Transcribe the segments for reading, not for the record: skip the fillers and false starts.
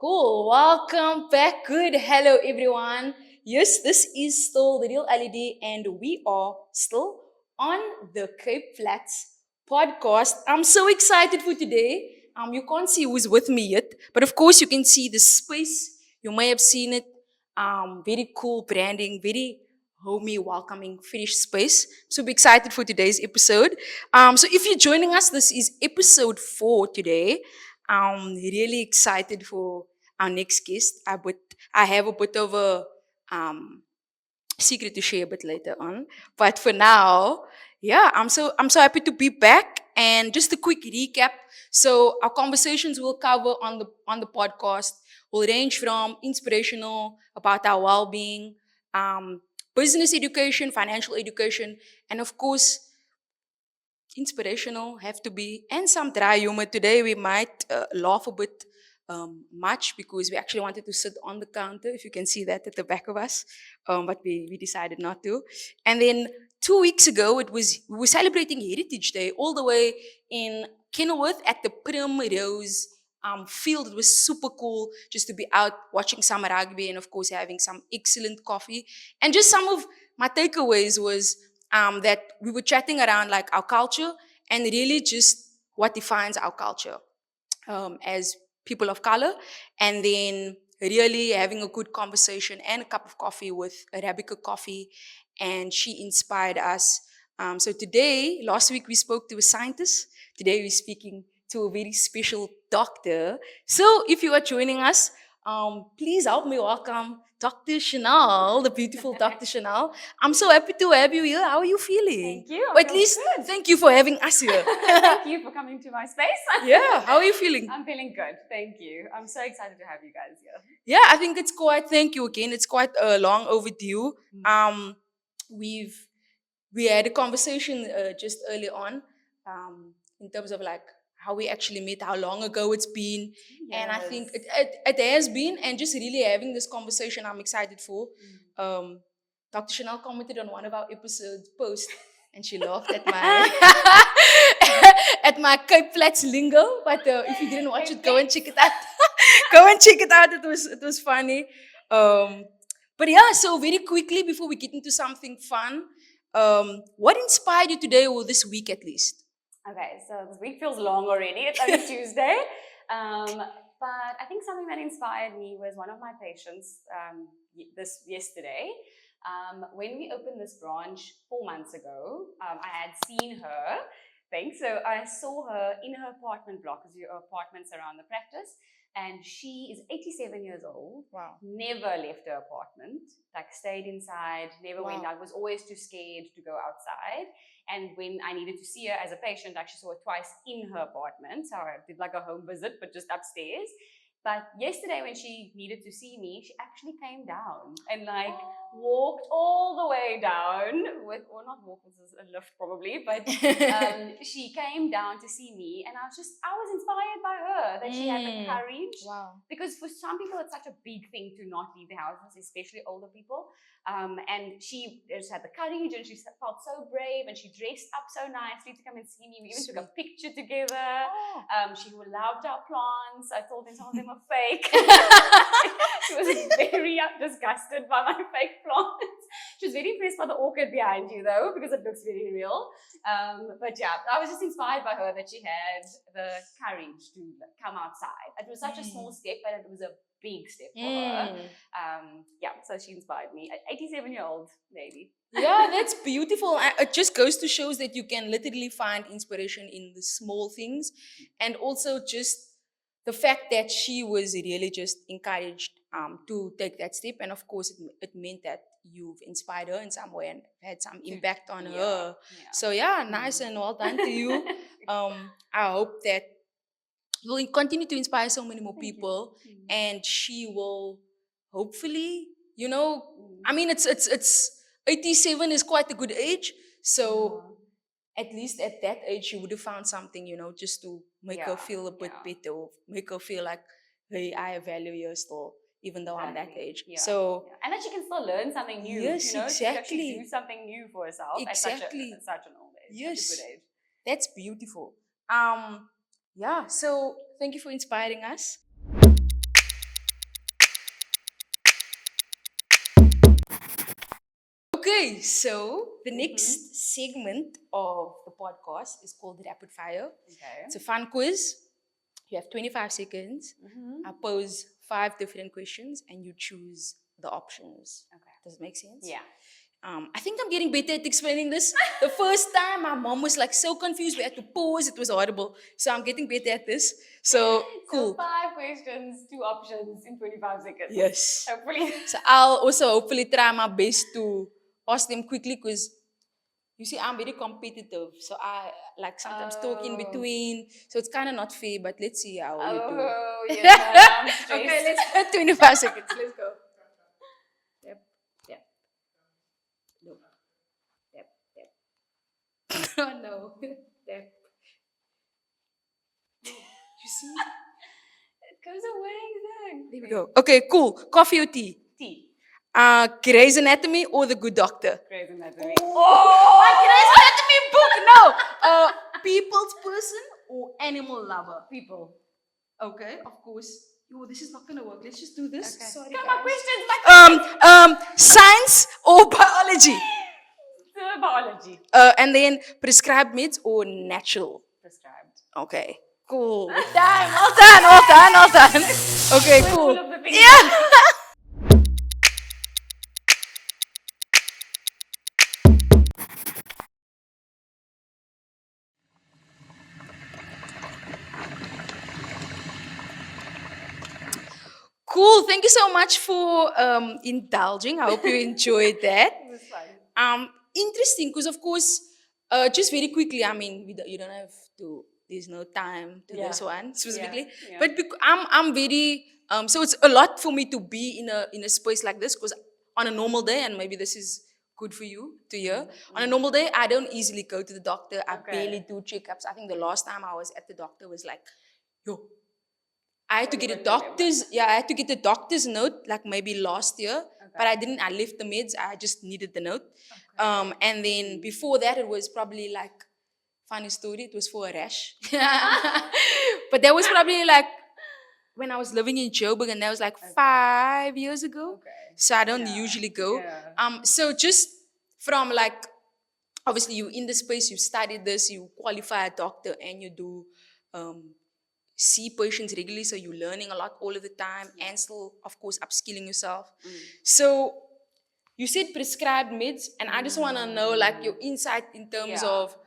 Cool. Welcome back. Good. Hello, everyone. Yes, this is still the Real LED, and we are still on the Cape Flats podcast. I'm so excited for today. You can't see who's with me yet, but of course, you can see the space. You may have seen it. Very cool branding, very homey, welcoming, finished space. Super excited for today's episode. So if you're joining us, this is episode 4 today. I'm really excited for our next guest. I have a bit of a um, secret to share a bit later on. But for now, yeah, I'm so happy to be back. And just a quick recap. So our conversations will cover on the podcast will range from inspirational about our well-being, um, business education, financial education, and of course inspirational have to be, and some dry humor. Today we might laugh a bit much because we actually wanted to sit on the counter, if you can see that at the back of us, but we decided not to. And then 2 weeks ago, we were celebrating Heritage Day all the way in Kenilworth at the Primrose field. It was super cool just to be out watching some rugby and of course having some excellent coffee. And just some of my takeaways was that we were chatting around like our culture and really just what defines our culture as people of color, and then really having a good conversation and a cup of coffee with Arabica Coffee, and she inspired us. So today, last week we spoke to a scientist. Today we're speaking to a very special doctor. So if you are joining us, please help me welcome Dr. Chanel, the beautiful Dr. Chanel. I'm so happy to have you here. How are you feeling? Thank you. Or at least, thank you for having us here. Thank you for coming to my space. Yeah, how are you feeling? I'm feeling good. Thank you. I'm so excited to have you guys here. Yeah, I think it's quite. Thank you again. It's quite long overdue. We had a conversation just early on, in terms of like how we actually met, how long ago it's been, and I think it has been, and just really having this conversation, I'm excited for. Dr. Chanel commented on one of our episodes post, and she laughed at my at my Cape Flats lingo. But if you didn't watch it, go and check it out. Go and check it out. It was funny. But yeah, so very quickly before we get into something fun, what inspired you today or this week at least? Okay, so this week feels long already. It's only Tuesday. But I think something that inspired me was one of my patients yesterday. When we opened this branch 4 months ago, I had seen her. Thanks. So I saw her in her apartment block, because your apartments around the practice. And she is 87 years old. Wow. Never left her apartment, like stayed inside, never went out, was always too scared to go outside. And when I needed to see her as a patient, I actually saw her twice in her apartment. So I did like a home visit, but just upstairs. But yesterday when she needed to see me, she actually came down and walked all the way down or not walk, this is a lift probably, but she came down to see me, and I was inspired by her, that she had the courage. Wow. Because for some people it's such a big thing to not leave their houses, especially older people. And she just had the courage, and she felt so brave, and she dressed up so nicely to come and see me. We even took a picture together. She loved our plants. I told them some of them are fake. She was very disgusted by my fake plants. She was very impressed by the orchid behind you though, because it looks very real. But yeah, I was just inspired by her, that she had the courage to come outside. It was such a small step, but it was a big step for her. So she inspired me. 87-year-old lady. Yeah, that's beautiful. It just goes to shows that you can literally find inspiration in the small things, and also just the fact that she was really just encouraged to take that step, and of course it meant that you've inspired her in some way and had some impact on her. So yeah, nice and well done to you. I hope that will continue to inspire so many more people, and she will hopefully, I mean, it's 87 is quite a good age, so at least at that age she would have found something, just to make her feel a bit better, or make her feel like, hey, I value you still, even though I'm that age. So and that she can still learn something new. Yes, She can exactly. actually do something new for herself Exactly. at such an old age. Yes. Such a good age. That's beautiful. So thank you for inspiring us. Okay, so the next segment of the podcast is called Rapid Fire. Okay. It's a fun quiz. You have 25 seconds. I pose 5 different questions and you choose the options. Okay. Does it make sense? Yeah. I think I'm getting better at explaining this. The first time, my mom was like so confused. We had to pause. It was horrible. So I'm getting better at this. So cool. So 5 questions, 2 options in 25 seconds. Yes. Hopefully. So I'll also hopefully try my best to ask them quickly because you see, I'm very competitive. So I like sometimes talk in between. So it's kind of not fair, but let's see how you do. Oh, yes, I'm stressed. Okay, let's 25 seconds. Let's go. Yep. Yep. No. Yep. Yep. Oh no. Yep. You see? It goes away then. There we go. Okay, cool. Coffee or tea? Tea. Grey's Anatomy or The Good Doctor? Grey's Anatomy. Oh, Grey's Anatomy book. No. People's person or animal lover? People. Okay, of course. Yo, this is not gonna work. Let's just do this. Okay. Sorry, Come guys. on, questions. Science or biology? Biology. And then prescribed meds or natural? Prescribed. Okay, cool. Done. All done. All done. All done. Okay, cool. All of the things. Yeah. Cool. Thank you so much for indulging. I hope you enjoyed that. It was fun. Interesting, because of course, just very quickly. I mean, you don't have to. There's no time to Yeah. this one specifically. Yeah. But I'm very. So it's a lot for me to be in a space like this, because on a normal day, and maybe this is good for you to hear. On a normal day, I don't easily go to the doctor. I Okay. barely do checkups. I think the last time I was at the doctor was like, yo. I had to get a I had to get a doctor's note like maybe last year, but I didn't. I left the meds. I just needed the note. And then before that, it was probably like, funny story, it was for a rash. But that was probably like when I was living in Joburg, and that was like 5 years ago. Okay. So I don't usually go. Yeah. So just from like, obviously you in the space, you studied this, you qualify a doctor, and you do see patients regularly, so you're learning a lot all of the time, and still, of course, upskilling yourself. So you said prescribed meds, and I just want to know like your insight in terms of,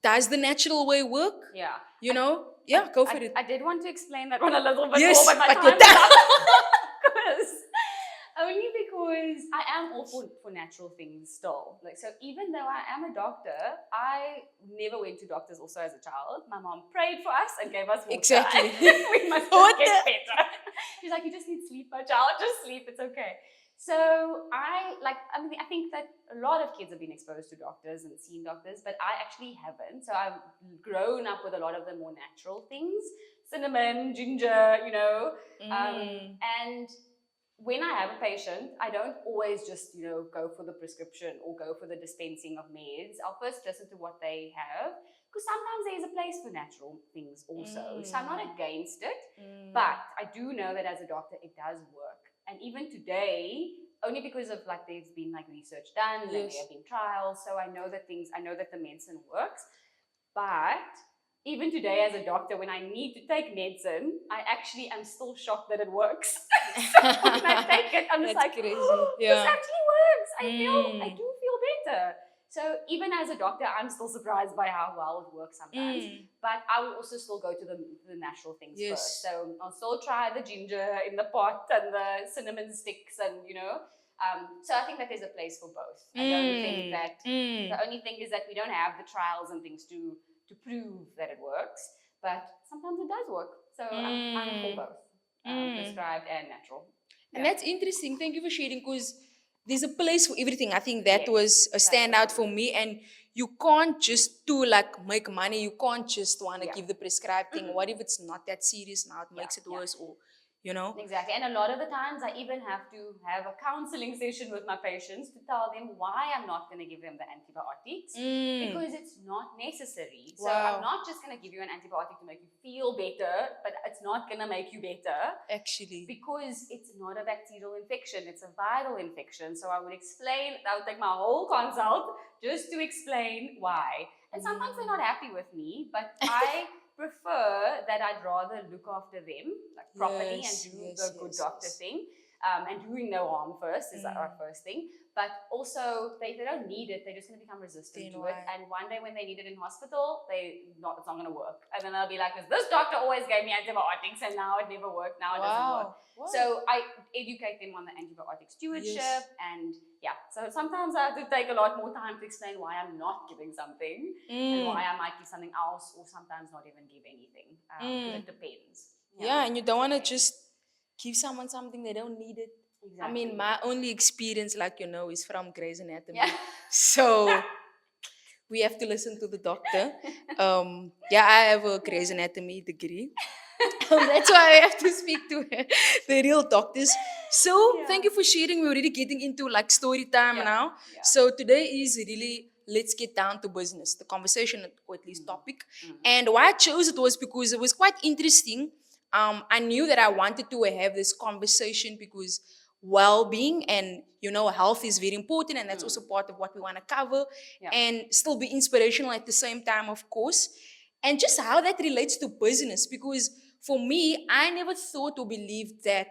does the natural way work? Yeah. You know? Yeah, go for it. I did want to explain that one a little bit Yes, more, but my but your time is up. Only because I am all for natural things still. Like, so even though I am a doctor, I never went to doctors also as a child. My mom prayed for us and gave us water. Exactly. We must just get better. She's like, you just need sleep, my child. Just sleep. It's okay. So I think that a lot of kids have been exposed to doctors and seen doctors, but I actually haven't. So I've grown up with a lot of the more natural things, cinnamon, ginger, you know, and when I have a patient, I don't always just, go for the prescription or go for the dispensing of meds. I'll first listen to what they have, because sometimes there's a place for natural things also. So I'm not against it, but I do know that as a doctor, it does work. And even today, only because of like there's been like research done and there have been trials, so I know that the medicine works. But even today as a doctor, when I need to take medicine, I actually am still shocked that it works. So when I take it, I'm just That's like, crazy. oh, Yeah. this actually works. I do feel better. So even as a doctor, I'm still surprised by how well it works sometimes. But I will also still go to the natural things first. So I'll still try the ginger in the pot and the cinnamon sticks, and so I think that there's a place for both. I don't think that the only thing is that we don't have the trials and things to prove that it works, but sometimes it does work. So I'm for both, prescribed and natural. And that's interesting. Thank you for sharing, because there's a place for everything. I think that was a standout for me. And you can't just make money. You can't just want to give the prescribed thing. What if it's not that serious now? It makes it worse. Or you know? Exactly. And a lot of the times I even have to have a counseling session with my patients to tell them why I'm not going to give them the antibiotics because it's not necessary. So I'm Wow. not just going to give you an antibiotic to make you feel better, but it's not going to make you better Actually. because it's not a bacterial infection, it's a viral infection. So I would take my whole consult just to explain why. And sometimes they're not happy with me, but I prefer that I'd rather look after them like properly and do the good doctor thing. And doing no harm first is our first thing. But also, they don't need it. They're just going to become resistant to it. And one day when they need it in hospital, it's not going to work. And then they'll be like, this doctor always gave me antibiotics and now it never worked. Now it doesn't work. Wow. So I educate them on the antibiotic stewardship. And yeah, so sometimes I have to take a lot more time to explain why I'm not giving something and why I might give something else or sometimes not even give anything. Because it depends. Yeah, and you don't want to just give someone something they don't need it. Exactly. I mean, my only experience, like you know, is from Grey's Anatomy. Yeah. So we have to listen to the doctor. Yeah, I have a Grey's Anatomy degree. That's why I have to speak to the real doctors. So thank you for sharing. We're already getting into like story time now. Yeah. So today is really let's get down to business, the conversation or at least topic. And why I chose it was because it was quite interesting. I knew that I wanted to have this conversation because well-being and you know health is very important, and that's also part of what we want to cover, and still be inspirational at the same time, of course, and just how that relates to business. Because for me, I never thought or believed that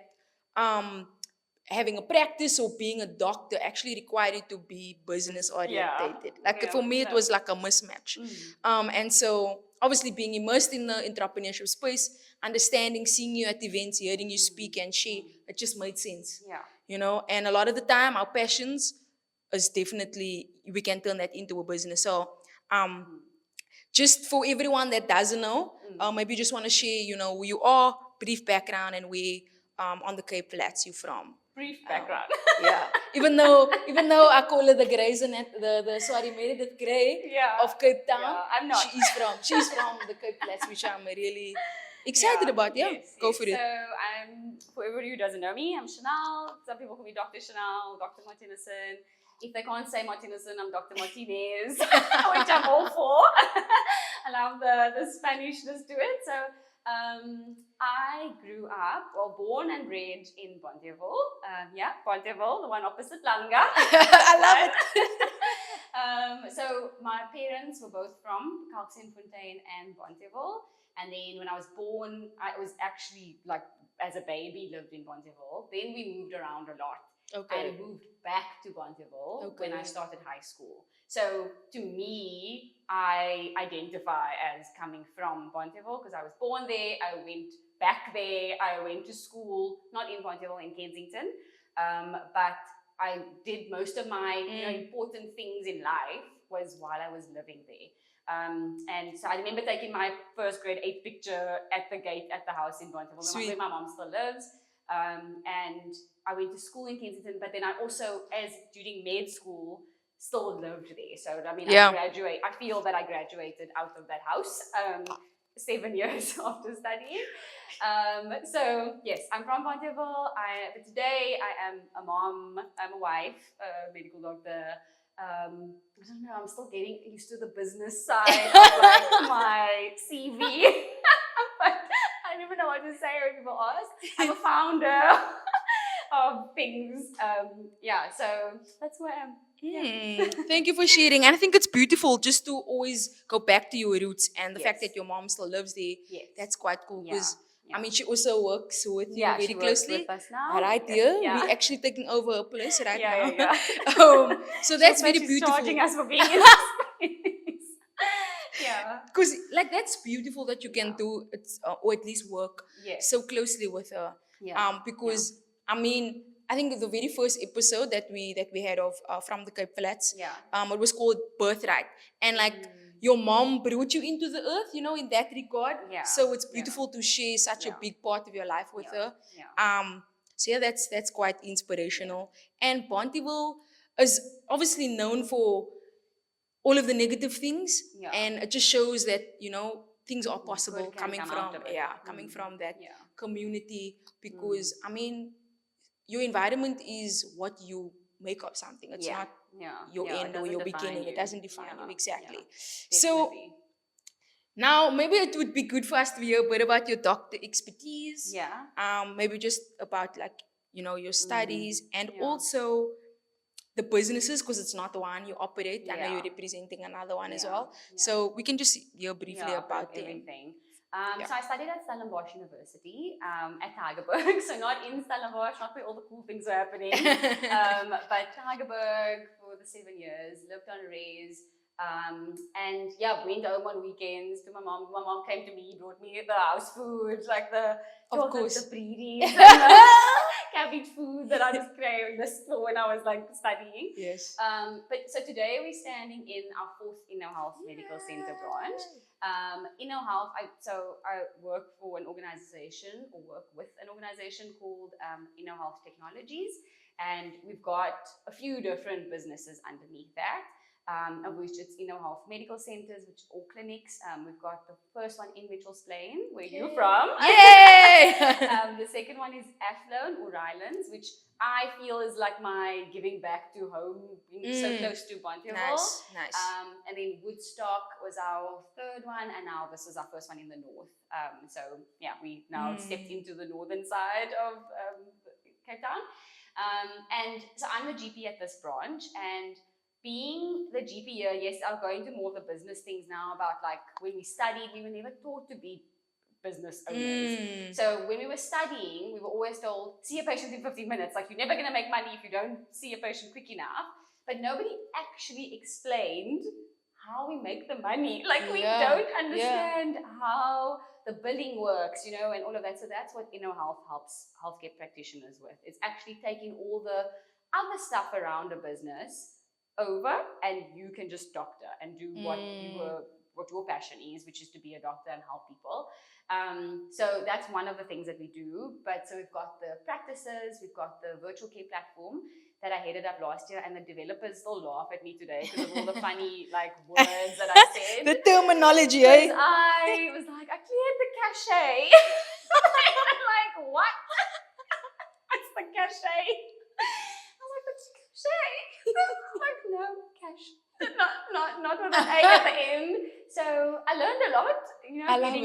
having a practice or being a doctor actually required you to be business orientated. Like for me, it was like a mismatch. And so obviously being immersed in the entrepreneurship space, understanding, seeing you at events, hearing you speak and share, it just made sense. Yeah. You know, and a lot of the time our passions is definitely, we can turn that into a business. So just for everyone that doesn't know, maybe you just want to share, you know, who you are, brief background, and where on the Cape Flats you from. Brief background. Yeah. Even though I call it the Grey's and the Meredith Grey of Cape Town. Yeah, I'm not. She's from the Cape Flats, which I'm really excited about. Yeah. Yes, Go for it. So for everybody who doesn't know me, I'm Chanel. Some people call me Dr. Chanel, Dr. Martinison. If they can't say Martinison, I'm Dr. Martinez, which I'm all for. I love the Spanishness to it. So I grew up, born and bred in Bonteheuwel. Bonteheuwel, the one opposite Langa. I love it. So my parents were both from Kalksteenfontein and Bonteheuwel. And then when I was born, I was actually like, as a baby, lived in Bonteheuwel. Then we moved around a lot. Okay. And moved back to Bonteheuwel when I started high school. So to me, I identify as coming from Bonteheuwel because I was born there. I went back there. I went to school, not in Bonteheuwel, in Kensington. But I did most of my important things in life was while I was living there. And so I remember taking my first grade 8 picture at the gate at the house in Bonteheuwel, where my mom still lives. And I went to school in Kensington, but then I also, during med school, still lived there. So, I mean, I feel that I graduated out of that house 7 years after studying. So, yes, I'm from Bonteheuwel. But today I am a mom, I'm a wife, a medical doctor. I don't know, I'm still getting used to the business side of like my CV. But I don't even know what to say when people ask. I'm a founder of things. So that's where I am. Thank you for sharing. And I think it's beautiful just to always go back to your roots, and the fact that your mom still lives there, that's quite cool. Because I mean, she also works with you very closely. With us now. Right here, we're actually taking over her place right now. Yeah. So that's very beautiful. Charging us for being in this place. Yeah. Because like that's beautiful that you can do it, or at least work so closely with her. Because I mean, I think the very first episode that we had of from the Cape Flats, it was called Birthright, and like your mom brought you into the earth, you know, in that regard. So it's beautiful to share such a big part of your life with her. So yeah, that's quite inspirational. And Bonteheuwel is obviously known for all of the negative things, and it just shows that, you know, things are possible coming from that community, because I mean, your environment is what you make of something. It's Yeah. not Yeah. your Yeah. It end or doesn't your define beginning. It you. doesn't define Yeah. you Yeah. exactly. So Definitely. now maybe it would be good for us to hear a bit about your doctor expertise. Yeah. Maybe just about like your studies, and Yeah. also the businesses, because it's not the one you operate. I know Yeah. you're representing another one as Yeah. well. Yeah. So we can just hear briefly Yeah, a bit of about them. everything. Yeah. So I studied at Stellenbosch University at Tygerberg. So not in Stellenbosch, not where all the cool things are happening. But Tygerberg for the 7 years, lived on Rays. And yeah, went home on weekends to my mom. My mom came to me, brought me the house food, like the Of course. the breedies and the cabbage food that I just craved for when I was like studying. Yes. But so today we're standing in our 4th Inno Health Medical Center branch. Inno Health, I work for an organization, or work with an organization called Inno Health Technologies, and we've got a few different businesses underneath that. Of which it's Inno Health Medical Centers, which are all clinics. We've got the first one in Mitchells Plain, where you're from. Yay! The second one is Athlone or Rylands, which I feel is like my giving back to home, being so close to Bonteheuwel. Nice. And then Woodstock was our third one, and now this is our first one in the north. So yeah, we now stepped into the northern side of Cape Town. And so I'm the GP at this branch, and being the GP here, yes, I'll go into more of the business things now about like when we studied, we were never taught to be business owners. So when we were studying, we were always told, see a patient in 15 minutes. Like, you're never going to make money if you don't see a patient quick enough. But nobody actually explained how we make the money. Like, we don't understand how the billing works, and all of that. So that's what Inno Health helps healthcare practitioners with. It's actually taking all the other stuff around a business over, and you can just doctor and do what your passion is, which is to be a doctor and help people. So that's one of the things that we do. But so we've got the practices, we've got the virtual care platform that I headed up last year, and the developers still laugh at me today because of all the funny words that I said. The terminology, eh? I was like, I cleared the cachet. I'm like, what? What's the cachet? I was like, what's the cachet? I'm like, no, cash. Not with an A at the end. So I learned a lot,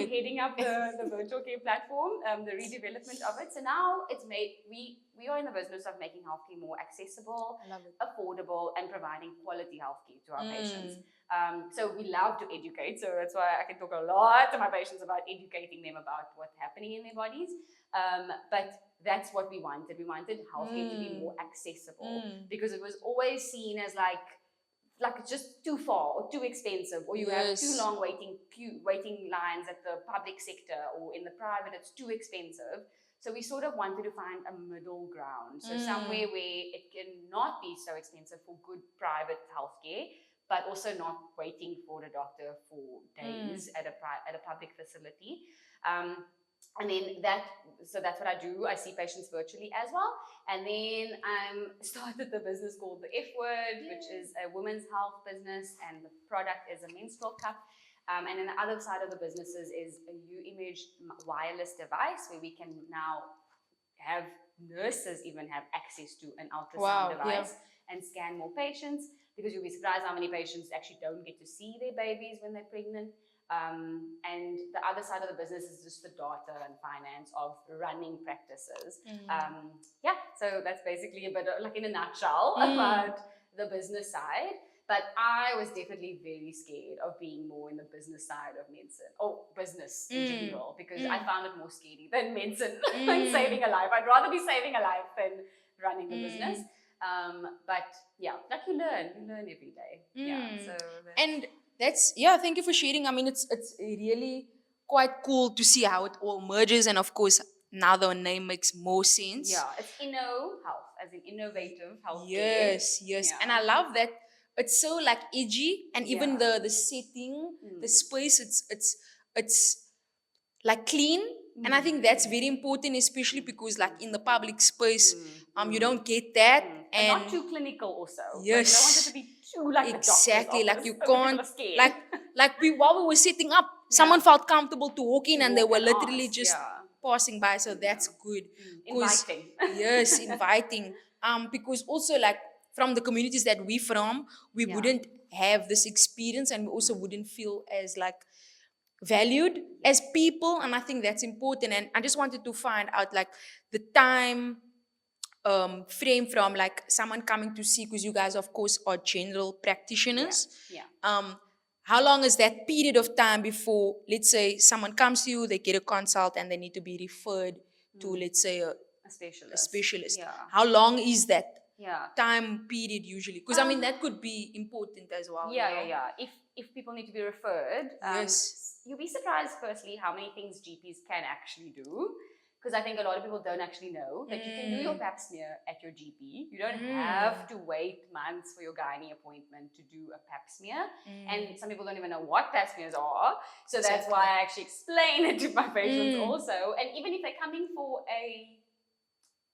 heading up the virtual care platform, the redevelopment of it. So now it's made, we are in the business of making healthcare more accessible, affordable, and providing quality healthcare to our patients. So we love to educate. So that's why I can talk a lot to my patients about educating them about what's happening in their bodies. But that's what we wanted. We wanted healthcare to be more accessible, because it was always seen as like it's just too far or too expensive, or you have too long waiting lines at the public sector, or in the private it's too expensive. So we sort of wanted to find a middle ground, so somewhere where it can not be so expensive for good private healthcare, but also not waiting for the doctor for days at a public facility. And then so that's what I do. I see patients virtually as well. And then I started the business called The F Word, which is a women's health business, and the product is a menstrual cup. And then the other side of the businesses is a U-Image wireless device, where we can now have nurses even have access to an ultrasound device and scan more patients, because you'll be surprised how many patients actually don't get to see their babies when they're pregnant. And the other side of the business is just the data and finance of running practices. So that's basically a bit like in a nutshell about the business side. But I was definitely very scared of being more in the business side of medicine, or business in general, because I found it more scary than medicine, than saving a life. I'd rather be saving a life than running a business. But yeah, like you learn every day. Thank you for sharing. I mean, it's really quite cool to see how it all merges, and of course now the name makes more sense. Yeah, it's Inno Health, as in innovative health. Yes. And I love that it's so like edgy, and even the setting, the space, it's like clean. And I think that's very important, especially because like in the public space, you don't get that. And not too clinical also. Yes. Like, you don't want it to be too like exactly. a Like doctor's you office. can't while we were setting up, someone felt comfortable to walk in, and they were literally just passing by, so that's good. 'Cause- Inviting. yes, inviting. Because also like from the communities that we from, we Yeah. wouldn't have this experience, and we also wouldn't feel as like valued as people, and I think that's important. And I just wanted to find out like the time frame from like someone coming to see, because you guys of course are general practitioners. Yeah. How long is that period of time before, let's say, someone comes to you, they get a consult, and they need to be referred to, let's say, A a specialist. specialist? Yeah. How long is that Yeah. time period usually? Because I mean, that could be important as well. Yeah, you know? yeah, yeah. If people need to be referred, Yes. you'll be surprised, firstly, how many things GPs can actually do. Because I think a lot of people don't actually know that you can do your pap smear at your GP. You don't have to wait months for your gynae appointment to do a pap smear. And some people don't even know what pap smears are. So that's why I actually explain it to my patients also. And even if they're coming for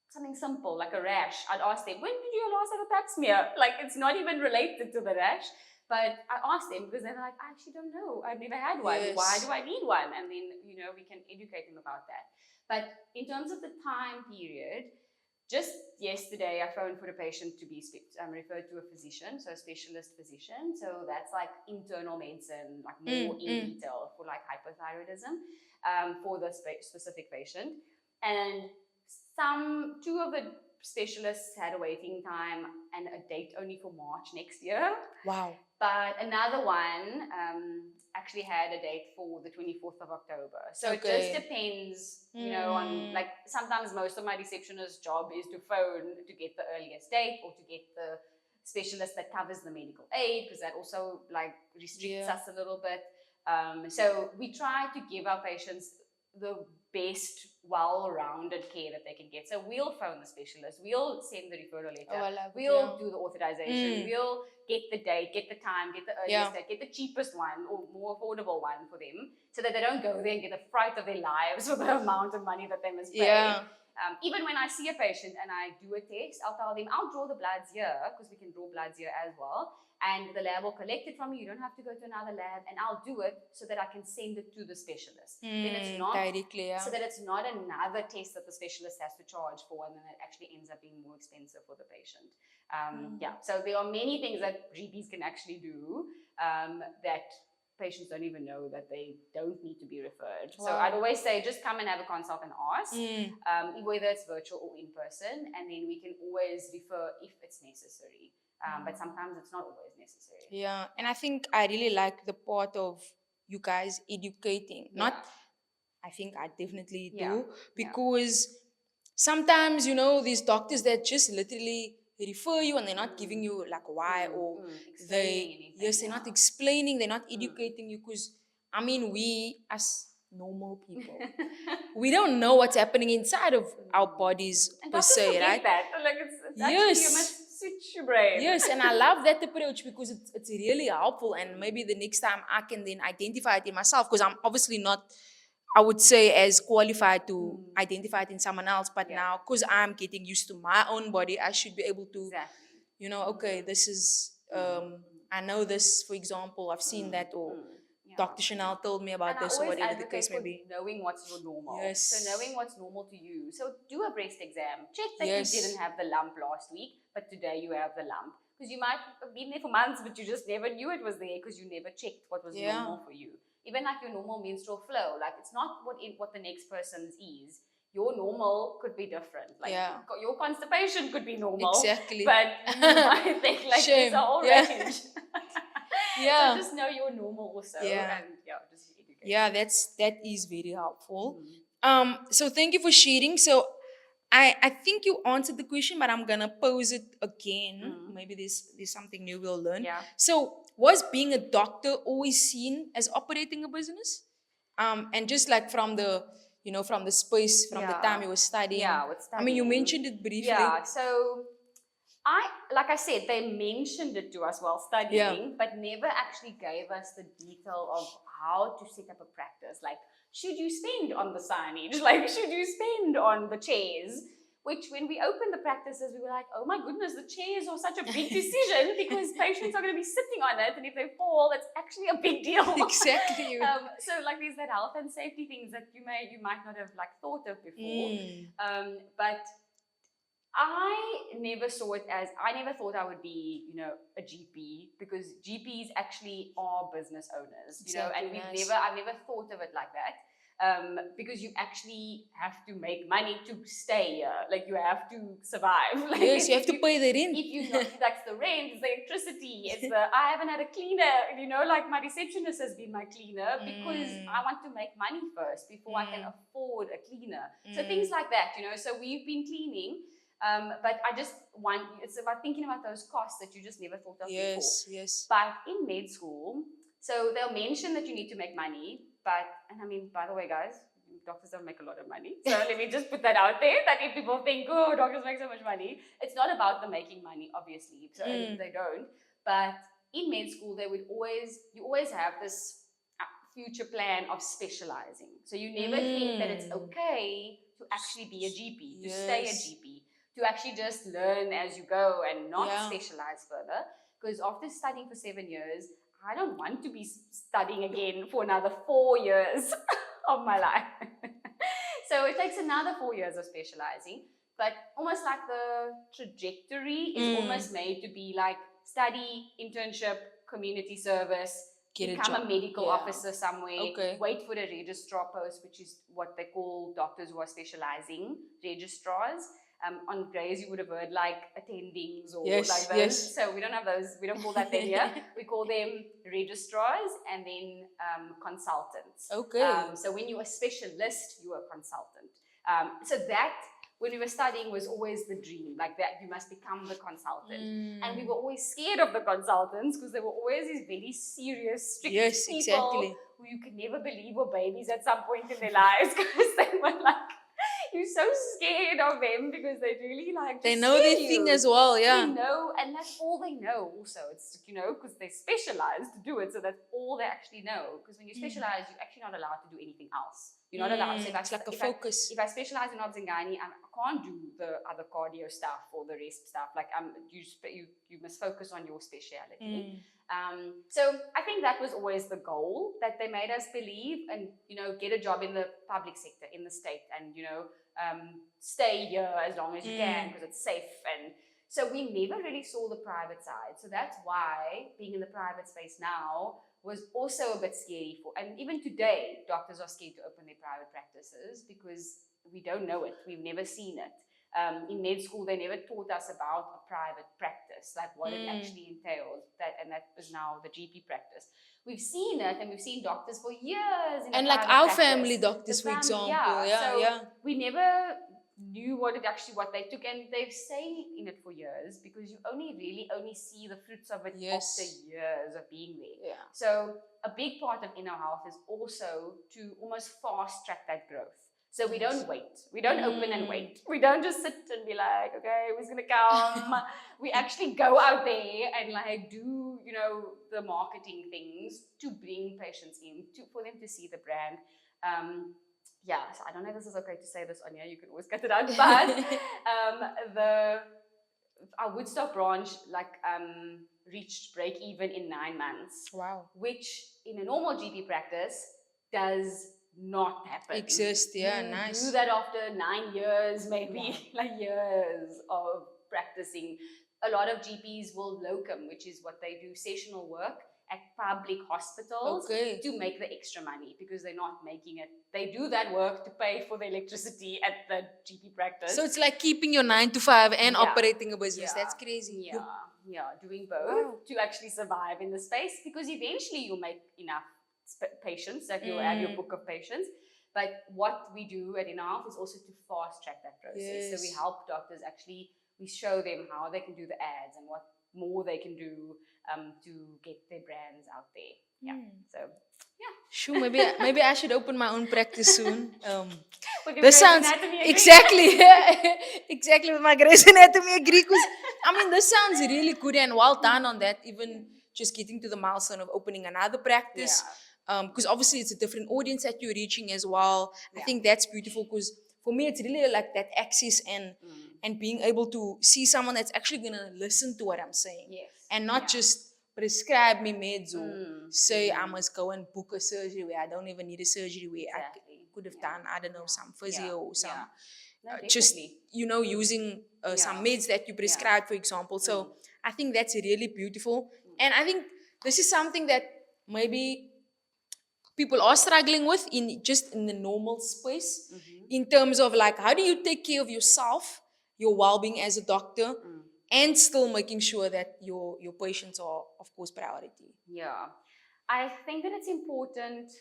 something simple like a rash, I'd ask them, when did you last have a pap smear? Like, it's not even related to the rash. But I ask them because they're like, I actually don't know. I've never had one. Yes. Why do I need one? And then, we can educate them about that. But in terms of the time period, just yesterday I phoned for the patient to be referred to a physician, so a specialist physician. So that's like internal medicine, like more in detail for like hypothyroidism for the specific patient. And two of the specialists had a waiting time and a date only for March next year. Wow. But another one actually had a date for the 24th of October. So it just depends, on like sometimes most of my receptionist's job is to phone to get the earliest date or to get the specialist that covers the medical aid, because that also like restricts us a little bit. So we try to give our patients the best, well-rounded care that they can get. So we'll phone the specialist, we'll send the referral letter, we'll do the authorization, we'll get the date, get the time, get the earliest date, get the cheapest one or more affordable one for them, so that they don't go there and get the fright of their lives for the amount of money that they must pay. Even when I see a patient and I do a test, I'll tell them, I'll draw the bloods here, because we can draw bloods here as well. And the lab will collect it from you. You don't have to go to another lab, and I'll do it so that I can send it to the specialist. Then it's not directly, so that it's not another test that the specialist has to charge for, and then it actually ends up being more expensive for the patient. So there are many things that GPs can actually do that patients don't even know that they don't need to be referred. So I'd always say, just come and have a consult and ask, whether it's virtual or in person, and then we can always refer if it's necessary. But sometimes it's not always necessary. Yeah, and I think I really like the part of you guys educating. I think I definitely do, because sometimes, these doctors that just literally refer you and they're not giving you like why, or they're not explaining, they're not educating you, because I mean, we as normal people, we don't know what's happening inside of our bodies And per se, forget right? that. Like it's actually, you must switch your brain. Yes, and I love that approach, because it's really helpful, and maybe the next time I can then identify it in myself, because I'm obviously not, I would say, as qualified to identify it in someone else, but now, because I'm getting used to my own body, I should be able to, okay, this is, I know this, for example, I've seen that, or Dr. Chanel told me about this, or whatever the case may be. Knowing what's your normal. Yes. So knowing what's normal to you. So do a breast exam. Check that you didn't have the lump last week, but today you have the lump. Because you might have been there for months, but you just never knew it was there because you never checked what was normal for you. Even like your normal menstrual flow, like it's not what the next person's is. Your normal could be different. Like your constipation could be normal. Exactly. But you might think like it's all range. Yeah. So just know your normal also. And just educate. Yeah, that is very helpful. So thank you for sharing. So I think you answered the question, but I'm gonna pose it again. Maybe there's something new we'll learn. Yeah. So was being a doctor always seen as operating a business? And just like from the from the space, from the time you were studying. With studying. I mean, you mentioned it briefly. Yeah. So like I said, they mentioned it to us while studying, but never actually gave us the detail of how to set up a practice. Like, should you spend on the signage? Like, should you spend on the chairs? which when we opened the practices, we were like, oh my goodness, the chairs are such a big decision because patients are going to be sitting on it. And if they fall, it's actually a big deal. Exactly. So like there's that health and safety things that you might not have like thought of before. But I never thought I would be, a GP, because GPs actually are business owners, Exactly, and nice. I've never thought of it like that. Because you actually have to make money to stay here. Like you have to survive. Like Yes, you have to pay the rent. if you know, that's the rent, it's the electricity, it's I haven't had a cleaner, like my receptionist has been my cleaner because I want to make money first before I can afford a cleaner. So things like that, so we've been cleaning. But I just it's about thinking about those costs that you just never thought of before. Yes. But in med school, so they'll mention that you need to make money, and I mean, by the way, guys, doctors don't make a lot of money. So let me just put that out there, that if people think, oh, doctors make so much money, it's not about them making money, obviously. So they don't. But in med school, you always have this future plan of specializing. So you never think that it's okay to actually be a GP, to stay a GP, to actually just learn as you go and not specialize further. Because after studying for 7 years, I don't want to be studying again for another 4 years of my life. So it takes another 4 years of specializing, but almost like the trajectory is almost made to be like study, internship, community service, become a medical officer somewhere, wait for the registrar post, which is what they call doctors who are specializing, registrars. On Grays, you would have heard like attendings or like those. So we don't have those. We don't call that them here. We call them registrars and then consultants. So when you're a specialist, you're a consultant. So that, when we were studying, was always the dream, like that you must become the consultant. And we were always scared of the consultants because they were always these very serious, strict people who you could never believe were babies at some point in their lives, because they were like, you're so scared of them because they really like they know their thing as well. They know, and that's all they know also. It's, because they specialize to do it, so that's all they actually know. Because when you specialize, you're actually not allowed to do anything else. You're not allowed. So it's like a focus. If I specialize in obs and gynae, I can't do the other cardio stuff or the rest stuff. Like you must focus on your speciality. So I think that was always the goal, that they made us believe, and get a job in the public sector, in the state, and stay here as long as you can because it's safe. And so we never really saw the private side. So that's why being in the private space now was also a bit scary and even today, doctors are scared to open their private practices because we don't know it. We've never seen it. In med school, they never taught us about a private practice, like what it actually entails. And that is now the GP practice. We've seen it, and we've seen doctors for years. And like our family doctors, for example. We never knew what they took, and they've stayed in it for years because you only see the fruits of it after years of being there. So a big part of inner health is also to almost fast track that growth. So we don't wait. We don't open and wait. We don't just sit and be like, okay, who's going to come? We actually go out there and like do, the marketing things to bring patients in, for them to see the brand. So I don't know if this is okay to say this on here. You can always cut it out. But our Woodstock branch reached break even in 9 months. Wow. Which in a normal GP practice does not happen. Exist, nice. Do that after 9 years, maybe, like years of practicing. A lot of GPs will locum, which is what they do, sessional work at public hospitals to make the extra money because they're not making it. They do that work to pay for the electricity at the GP practice. So it's like keeping your 9 to 5 and operating a business. That's crazy. Doing both to actually survive in the space, because eventually you'll make enough patients that you'll have your book of patients. But what we do at Enough is also to fast track that process. So we help doctors we show them how they can do the ads and what more they can do to get their brands out there. Sure, maybe I should open my own practice soon. This sounds exactly with my Grey's Anatomy agree. This sounds really good and well done on that. Even just getting to the milestone of opening another practice. Because obviously it's a different audience that you're reaching as well. I think that's beautiful because for me, it's really like that access and being able to see someone that's actually gonna listen to what I'm saying, Yes. and not Yeah. just prescribe me meds or Mm, say I must go and book a surgery where I don't even need a surgery, where Exactly. I could have Yeah. done, I don't know, Yeah. some physio Yeah. or some Yeah. No, just definitely. using some Yeah. meds that you prescribe, for example. So I think that's really beautiful, and I think this is something that maybe people are struggling with in just in the normal space, in terms of like, how do you take care of yourself, your well-being as a doctor, and still making sure that your patients are, of course, priority. Yeah. I think that it's important.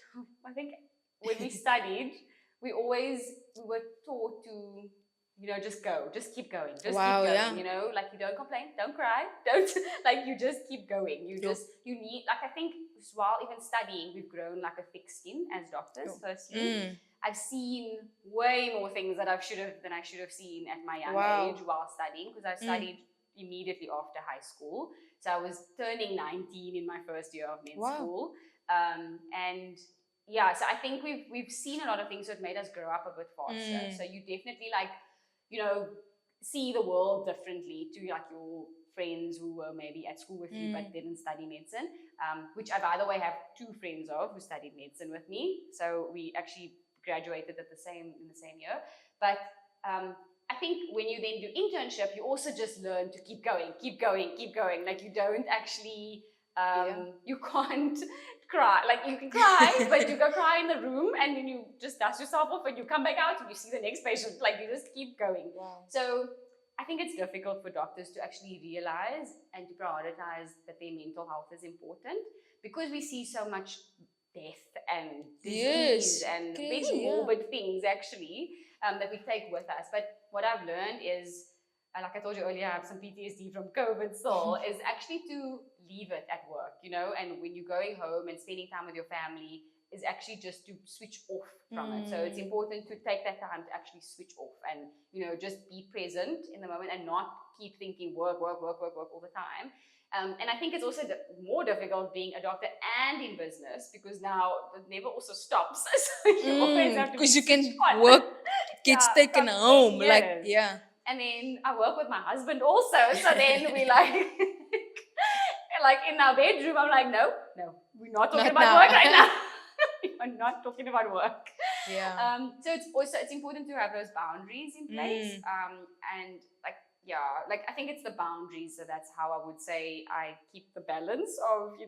I think when we studied, we were taught to, just go, just keep going, just keep Wow, going, yeah. like you don't complain, don't cry, don't, like you just keep going. Yo. You need, like I think while even studying, we've grown like a thick skin as doctors, firstly. I've seen way more things that I should have seen at my young Wow. age while studying, because I studied immediately after high school. So I was turning 19 in my first year of med school. And yeah, so I think we've seen a lot of things that made us grow up a bit faster. So you definitely see the world differently to like your friends who were maybe at school with you but didn't study medicine, which I, by the way, have two friends of who studied medicine with me. So we actually graduated in the same year. But I think when you then do internship, you also just learn to keep going, keep going, keep going. Like you don't actually, you can't cry. Like you can cry, but you go cry in the room and then you just dust yourself off and you come back out and you see the next patient. Like you just keep going. Wow. So I think it's difficult for doctors to actually realize and to prioritize that their mental health is important, because we see so much death and disease and very morbid things actually that we take with us. But what I've learned is, like I told you earlier, I have some PTSD from COVID still, is actually to leave it at work, and when you're going home and spending time with your family, is actually just to switch off from it. So it's important to take that time to actually switch off and, just be present in the moment and not keep thinking work, work, work, work, work all the time. And I think it's also more difficult being a doctor and in business, because now it never also stops. So you always have to, because you can on. work, gets taken home, like And then I work with my husband also, so then we like in our bedroom, I'm like, no, we're not talking about work right now. We're not talking about work. So it's important to have those boundaries in place. And I think it's the boundaries. So that's how I would say I keep the balance of,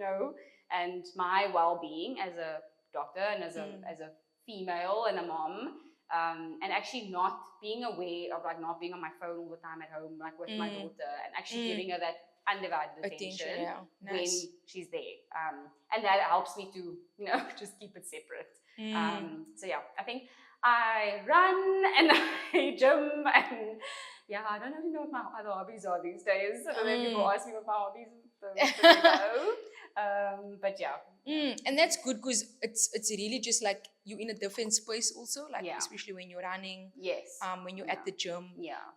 and my well-being as a doctor and as a female and a mom. And actually not being aware of like not being on my phone all the time at home, like with my daughter, and actually giving her that undivided attention when she's there. And that helps me to, just keep it separate. So yeah, I think I run and I gym and I don't really know what my other hobbies are these days. So then people ask me what my hobbies are. But and that's good, because it's really just like you in a different space also, like especially when you're running, when you're at the gym,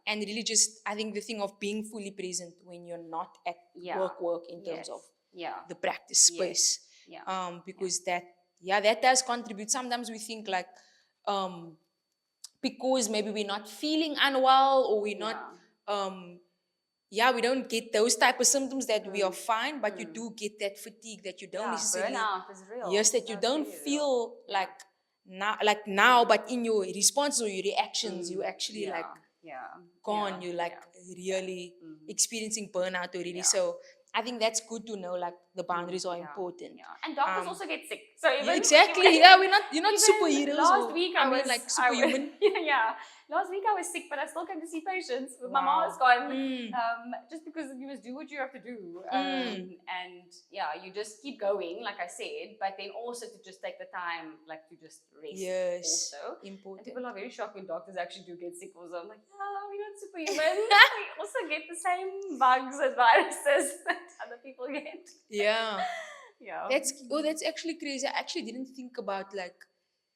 and really just, I think the thing of being fully present when you're not at work in terms of the practice space, because that does contribute. Sometimes we think like because maybe we're not feeling unwell or we're not we don't get those type of symptoms that we are fine, but you do get that fatigue that you don't necessarily. Burnout is real. Yes, that you don't feel like now, but in your responses or your reactions, you actually gone. You're like really experiencing burnout already. So I think that's good to know. Like the boundaries are important. And doctors also get sick. So even exactly, you're not superheroes. Last week I was like superhuman. Last week I was sick, but I still came to see patients. With my mask on, just because you must do what you have to do, and you just keep going, like I said. But then also to just take the time, like to just rest. Yes, also important. And people are very shocked when doctors actually do get sick. Also, I'm like, we're not superhuman. We also get the same bugs and viruses that other people get. That's actually crazy. I actually didn't think about like.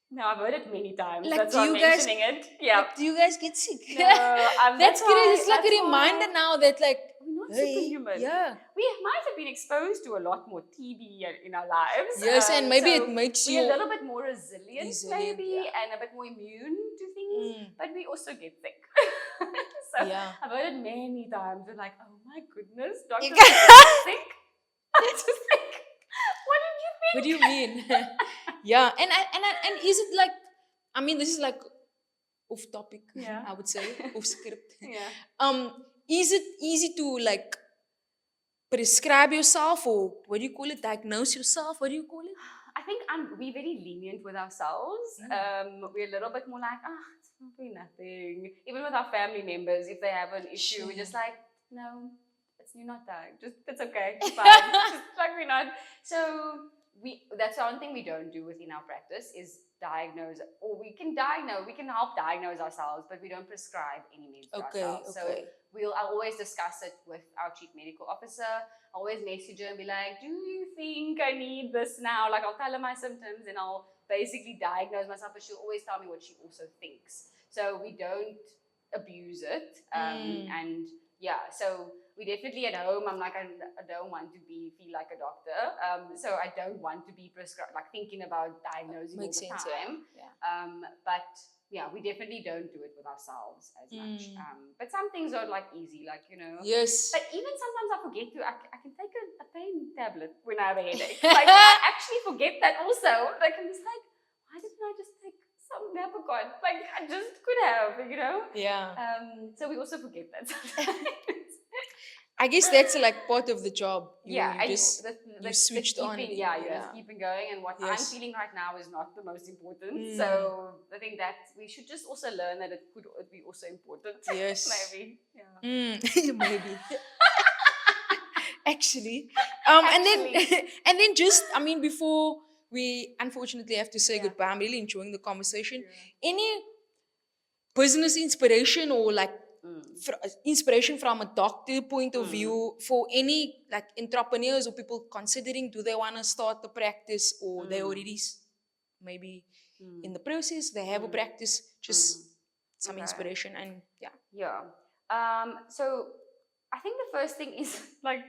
No, I've heard it many times. Like, that's why I'm mentioning it. Yeah. Like, do you guys get sick? No, that's crazy. It's like a reminder now that like not Hey, superhuman. yeah. We might have been exposed to a lot more TB in our lives. Yes, and maybe it so makes we're a you little bit more resilient, maybe, yeah. and a bit more immune to things, but we also get sick. So Yeah. I've heard it many times. We're like, oh my goodness, Dr. You sick. I just think, what did you think? What do you mean? Yeah, and is it like? I mean, this is like off topic. Yeah. I would say off script. Yeah. Is it easy to like prescribe yourself, or what do you call it? Diagnose yourself? What do you call it? I think we're very lenient with ourselves. We're a little bit more like, it's probably nothing. Even with our family members, if they have an issue, we're just like, no, you're not dying. It's okay. It's fine. Just like we're not. So that's one thing we don't do within our practice is diagnose, or we can help diagnose ourselves, but we don't prescribe any meds to ourselves. So I'll always discuss it with our chief medical officer. I'll always message her and be like, do you think I need this now? Like, I'll tell her my symptoms and I'll basically diagnose myself, but she'll always tell me what she also thinks. So we don't abuse it. And yeah, so we definitely at home, I'm like, I don't want to feel like a doctor. So I don't want to be prescribed, like thinking about diagnosing all the time. But yeah, we definitely don't do it with ourselves as much. But some things are like easy, like, Yes. But even sometimes I forget to, I can take a pain tablet when I have a headache. Like, I actually forget that also. Like, I'm just like, why didn't I just take some Napocon? Like, I just could have, Yeah. So we also forget that sometimes. I guess that's like part of the job. You just you switched on. You're just keeping going. And what I'm feeling right now is not the most important. So I think that we should just also learn that it could be also important. Yes. Maybe. Yeah. Maybe. Actually. And then just, I mean, before we unfortunately have to say goodbye, I'm really enjoying the conversation. Any business inspiration or like inspiration from a doctor point of view for any like entrepreneurs or people considering, do they want to start the practice, or they already maybe in the process, they have a practice, just some inspiration. And so I think the first thing is like,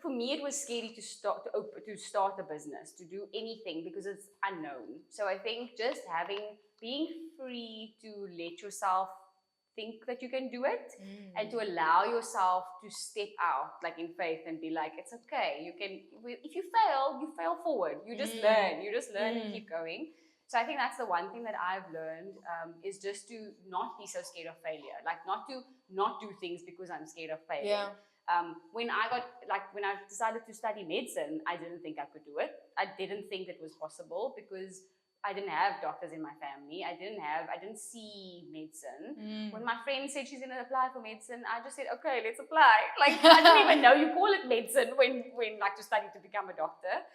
for me it was scary to start a business, to do anything, because it's unknown. So I think just being free to let yourself think that you can do it, and to allow yourself to step out like in faith and be like, it's okay, you can, if you fail forward, you just learn and keep going. So I think that's the one thing that I've learned, is just to not be so scared of failure, like not to not do things because I'm scared of failure. When I decided to study medicine, I didn't think I could do it. I didn't think it was possible because I didn't have doctors in my family. I didn't see medicine. When my friend said she's going to apply for medicine, I just said, okay, let's apply. Like, I didn't even know you call it medicine when like to study to become a doctor.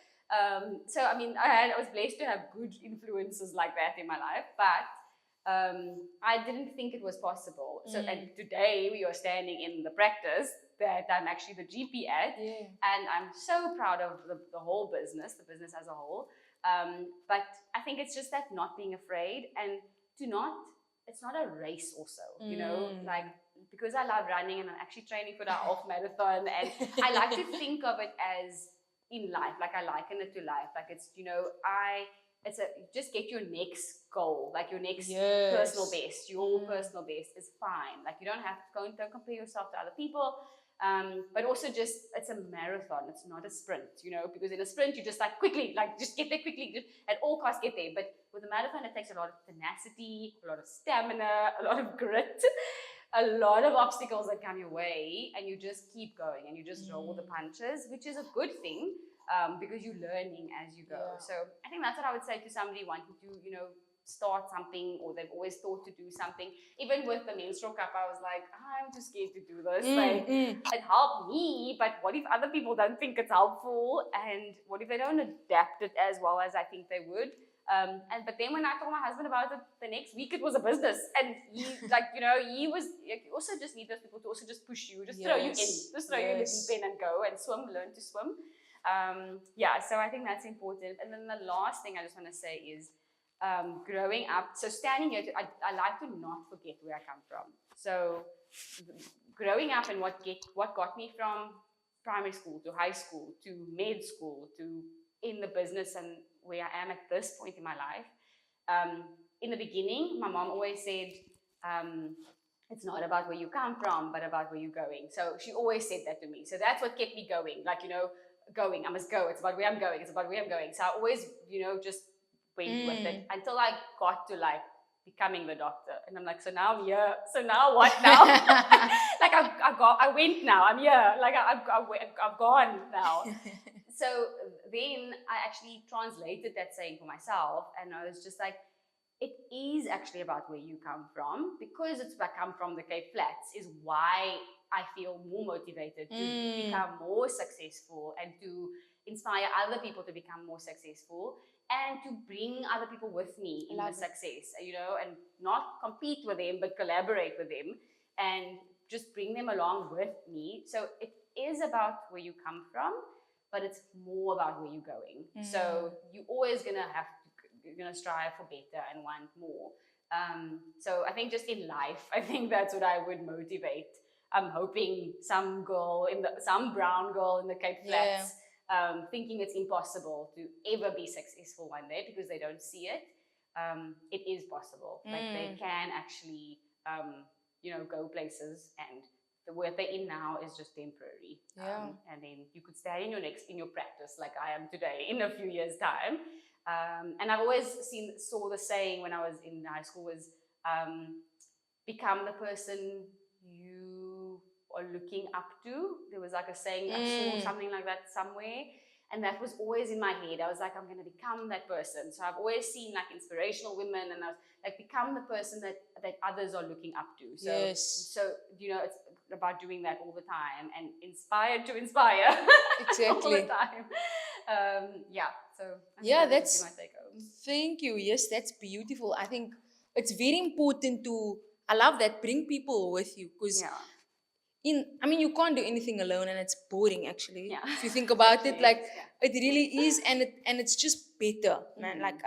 So, I mean, I was blessed to have good influences like that in my life, but I didn't think it was possible. So, and today we are standing in the practice that I'm actually the GP at, and I'm so proud of the whole business, the business as a whole. But I think it's just that not being afraid, and it's not a race also, like, because I love running and I'm actually training for the half marathon, and I like to think of it as in life, like I liken it to life, like it's, just get your next goal, like your next personal best, your personal best is fine. Like, you don't have to don't compare yourself to other people. But also just, it's a marathon, it's not a sprint, because in a sprint you just like quickly, like just get there quickly, just at all costs get there. But with a marathon, it takes a lot of tenacity, a lot of stamina, a lot of grit, a lot of obstacles that come your way, and you just keep going and you just roll the punches, which is a good thing, because you're learning as you go. So I think that's what I would say to somebody wanting to, start something, or they've always thought to do something. Even with the menstrual cup, I was like, I'm too scared to do this. It helped me, but what if other people don't think it's helpful, and what if they don't adapt it as well as I think they would? But then when I told my husband about it, the next week it was a business, and he you also just need those people to also just push you, just throw you in, just throw you in the deep end and go and swim, learn to swim. So I think that's important. And then the last thing I just want to say is, growing up, so standing here, I like to not forget where I come from. So growing up and what got me from primary school to high school to med school to in the business and where I am at this point in my life. In the beginning, my mom always said, it's not about where you come from, but about where you're going. So she always said that to me. So that's what kept me going. Like, going, I must go. It's about where I'm going. It's about where I'm going. So I always, just went with it until I got to like becoming the doctor. And I'm like, so now I'm here. So now what now? Like I went now. I'm here. Like I've gone now. So then I actually translated that saying for myself, and I was just like, it is actually about where you come from, because it's I come from the Cape Flats is why I feel more motivated to become more successful and to inspire other people to become more successful and to bring other people with me in the success, and not compete with them, but collaborate with them and just bring them along with me. So it is about where you come from, but it's more about where you're going. So you're always going to you're going to strive for better and want more. So I think just in life, I think that's what I would motivate. I'm hoping some brown girl in the Cape Flats, thinking it's impossible to ever be successful one day because they don't see it. It is possible. Like they can actually, go places, and the work they're in now is just temporary. And then you could stay in your practice like I am today in a few years' time. And I've always saw the saying when I was in high school was, become the person you are looking up to. There was like a saying, I saw something like that somewhere. And that was always in my head. I was like, I'm going to become that person. So I've always seen like inspirational women, and I was like, become the person that others are looking up to. So, so it's about doing that all the time and inspired to inspire all the time. So that's my take home. Thank you. Yes, that's beautiful. I think it's very important I love that, bring people with you, because you can't do anything alone, and it's boring actually. If you think about it, like it really is, and it's just better, man. Like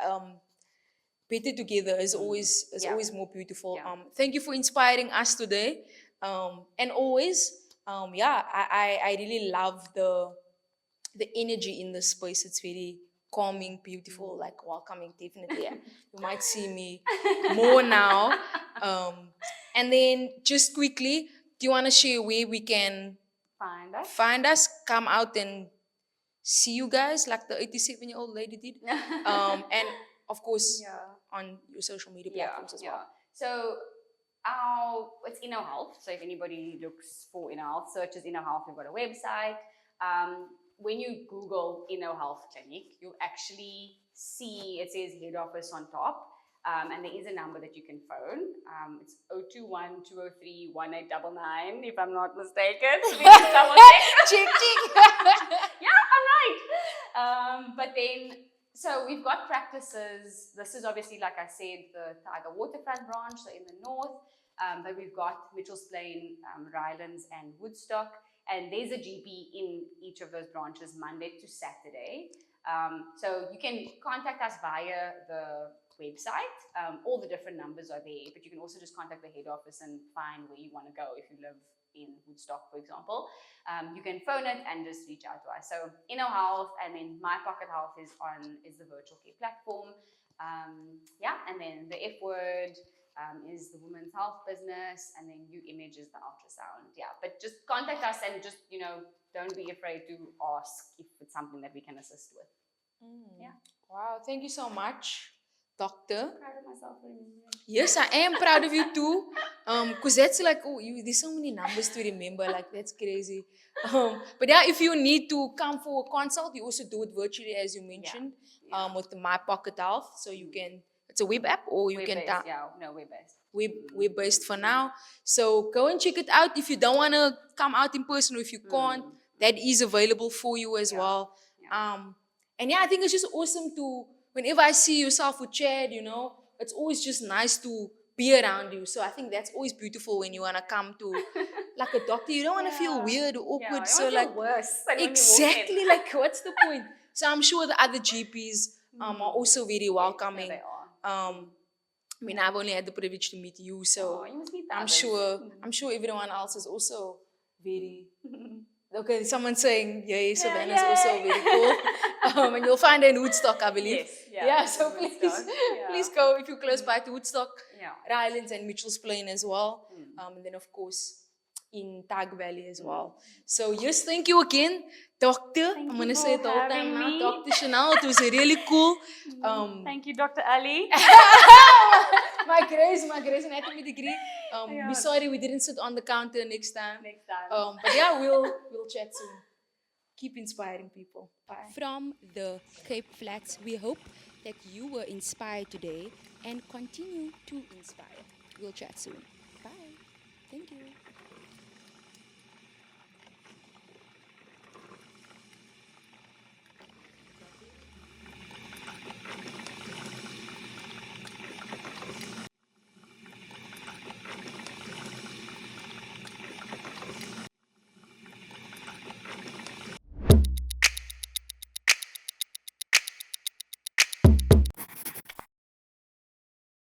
better together is always more beautiful. Thank you for inspiring us today, and always, I really love the energy in this space. It's very calming, beautiful, like welcoming. Definitely, you might see me more now. And then just quickly, do you want to share where we can find us, come out and see you guys like the 87-year-old lady did? And of course, on your social media platforms as well. So it's Inno Health. So if anybody looks for Inno Health, searches Inno Health, we've got a website. When you Google Inno Health Clinic, you'll actually see it says head office on top. And there is a number that you can phone. It's 021-203-1899, if I'm not mistaken. Please double check. Yeah, I'm right. But then, so we've got practices. This is obviously, like I said, the Tiger Waterfront branch, so in the north. But we've got Mitchells Plain, Rylands, and Woodstock. And there's a GP in each of those branches Monday to Saturday. So you can contact us via the website. All the different numbers are there, but you can also just contact the head office and find where you want to go if you live in Woodstock, for example. You can phone it and just reach out to us. So Inno Health, and then My Pocket Health is the virtual care platform. And then the F Word is the women's health business, and then U-Image is the ultrasound. But just contact us and just, don't be afraid to ask if it's something that we can assist with. Wow, thank you so much, Doctor. I'm proud of myself for remembering. Yes, I am proud of you too. Because that's like, there's so many numbers to remember. Like, that's crazy. But if you need to come for a consult, you also do it virtually, as you mentioned, with the My Pocket Health. So you can, it's a web app, or you can web-based. Web-based for now. So go and check it out. If you don't want to come out in person, or if you can't, that is available for you as well. And I think it's just awesome to, whenever I see yourself with Chad, it's always just nice to be around you. So I think that's always beautiful when you want to come to like a doctor. You don't want to feel weird or awkward. So like worse. Exactly. Like, what's the point? So I'm sure the other GPs are also very welcoming. Yes, they are. I mean, I've only had the privilege to meet you, so Oh, you must meet the I'm others. sure everyone else is also very okay. Someone saying yay, Yeah, Savannah is also yay. very cool. And you'll find her in Woodstock, I believe. Yes, yeah, Yeah. it's So in please, Woodstock, yeah. please go if you're close by to Woodstock, Yeah. Rylands, and Mitchell's Plain as well. Mm. And then of course in Tag Valley as well. So yes, thank you again, Doctor. Thank I'm you gonna say for it the whole time having now, me. Dr. Chanel. It was really cool. Thank you, Dr. Ali. my Grey's Anatomy degree. Yeah. We're sorry we didn't sit on the counter next time. Next time. But yeah, we'll chat soon. Keep inspiring people. Bye. From the Cape Flats, we hope that you were inspired today and continue to inspire. We'll chat soon. Bye. Thank you.